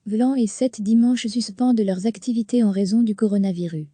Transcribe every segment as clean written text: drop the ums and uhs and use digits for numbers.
Vlan et 7 dimanches suspendent leurs activités en raison du coronavirus.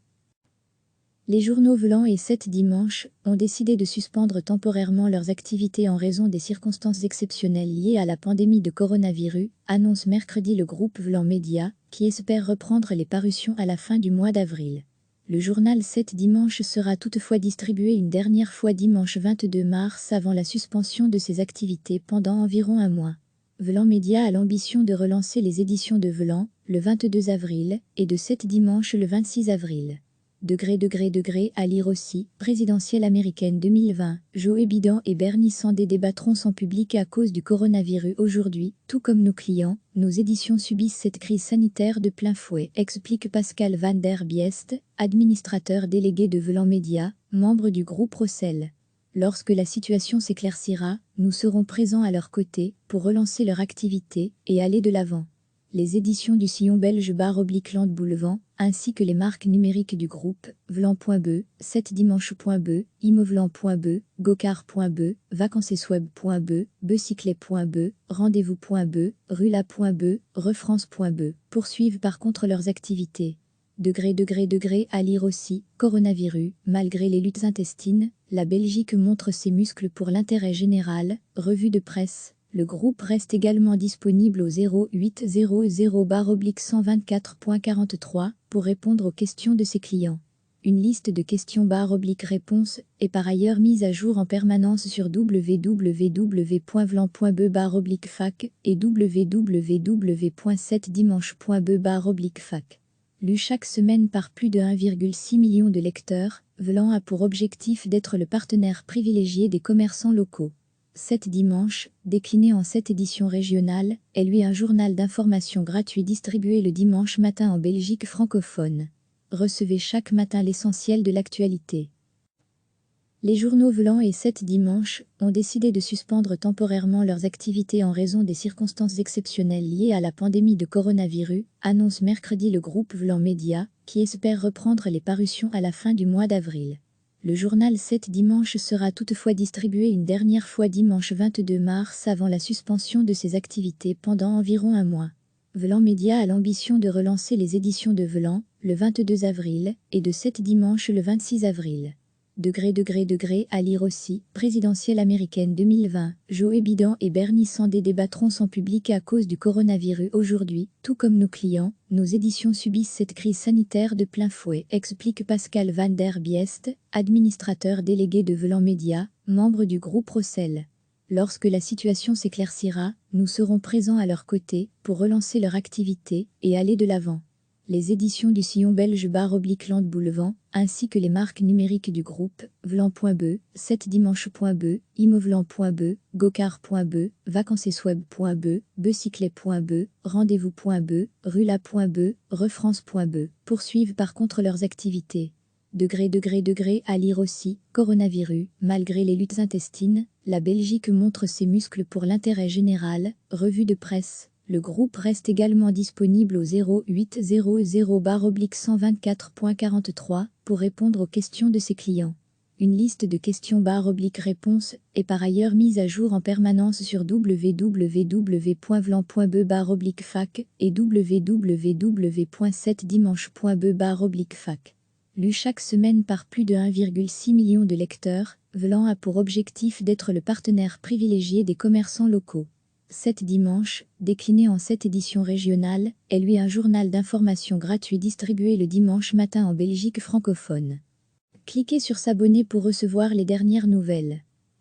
Les journaux Vlan et 7 dimanches ont décidé de suspendre temporairement leurs activités en raison des circonstances exceptionnelles liées à la pandémie de coronavirus, annonce mercredi le groupe Vlan Media, qui espère reprendre les parutions à la fin du mois d'avril. Le journal 7 dimanches sera toutefois distribué une dernière fois dimanche 22 mars avant la suspension de ses activités pendant environ un mois. Vlan Media a l'ambition de relancer les éditions de Vlan le 22 avril et de 7 dimanches le 26 avril. À lire aussi, présidentielle américaine 2020, Joe Biden et Bernie Sanders débattront sans public à cause du coronavirus aujourd'hui, tout comme nos clients, nos éditions subissent cette crise sanitaire de plein fouet, explique Pascal Van der Biest, administrateur délégué de Vlan Media, membre du groupe Rossel. Lorsque la situation s'éclaircira, nous serons présents à leur côté pour relancer leur activité et aller de l'avant. Les éditions du sillon belge /Land Boulevant, ainsi que les marques numériques du groupe, Vlan.be, 7dimanche.be, imovlan.be, gokar.be, vacancesweb.be, becyclet.be, rendez-vous.be, rula.be, refrance.be, poursuivent par contre leurs activités. À lire aussi, coronavirus, malgré les luttes intestines, la Belgique montre ses muscles pour l'intérêt général, revue de presse. Le groupe reste également disponible au 0800-124.43 pour répondre aux questions de ses clients. Une liste de questions/réponses est par ailleurs mise à jour en permanence sur www.vlan.be/fac et www.7dimanche.be/fac. Lu chaque semaine par plus de 1,6 million de lecteurs, Vlan a pour objectif d'être le partenaire privilégié des commerçants locaux. 7 dimanches, décliné en 7 éditions régionales, est lui un journal d'information gratuit distribué le dimanche matin en Belgique francophone. Recevez chaque matin l'essentiel de l'actualité. Les journaux Vlan et 7 dimanches ont décidé de suspendre temporairement leurs activités en raison des circonstances exceptionnelles liées à la pandémie de coronavirus, annonce mercredi le groupe Vlan Media, qui espère reprendre les parutions à la fin du mois d'avril. Le journal 7 dimanches sera toutefois distribué une dernière fois dimanche 22 mars avant la suspension de ses activités pendant environ un mois. Vlan Media a l'ambition de relancer les éditions de Vlan le 22 avril et de 7 dimanches le 26 avril. À lire aussi, présidentielle américaine 2020, Joe Biden et Bernie Sanders débattront sans public à cause du coronavirus aujourd'hui, tout comme nos clients, nos éditions subissent cette crise sanitaire de plein fouet, explique Pascal Van der Biest, administrateur délégué de Vlan Media, membre du groupe Rossel. Lorsque la situation s'éclaircira, nous serons présents à leur côté pour relancer leur activité et aller de l'avant. Les éditions du sillon belge /Land Boulevant, ainsi que les marques numériques du groupe, Vlan.be, 7dimanche.be, imovlan.be, gokar.be, vacancesweb.be, becyclet.be, rendez-vous.be, rula.be, refrance.be, poursuivent par contre leurs activités. À lire aussi, coronavirus, malgré les luttes intestines, la Belgique montre ses muscles pour l'intérêt général, revue de presse. Le groupe reste également disponible au 0800-124.43 pour répondre aux questions de ses clients. Une liste de questions/réponses est par ailleurs mise à jour en permanence sur www.vlan.be/fac et www.7dimanche.be/fac. Lu chaque semaine par plus de 1,6 million de lecteurs, Vlan a pour objectif d'être le partenaire privilégié des commerçants locaux. 7 dimanches, décliné en 7 éditions régionales, est lui un journal d'information gratuit distribué le dimanche matin en Belgique francophone. Cliquez sur s'abonner pour recevoir les dernières nouvelles.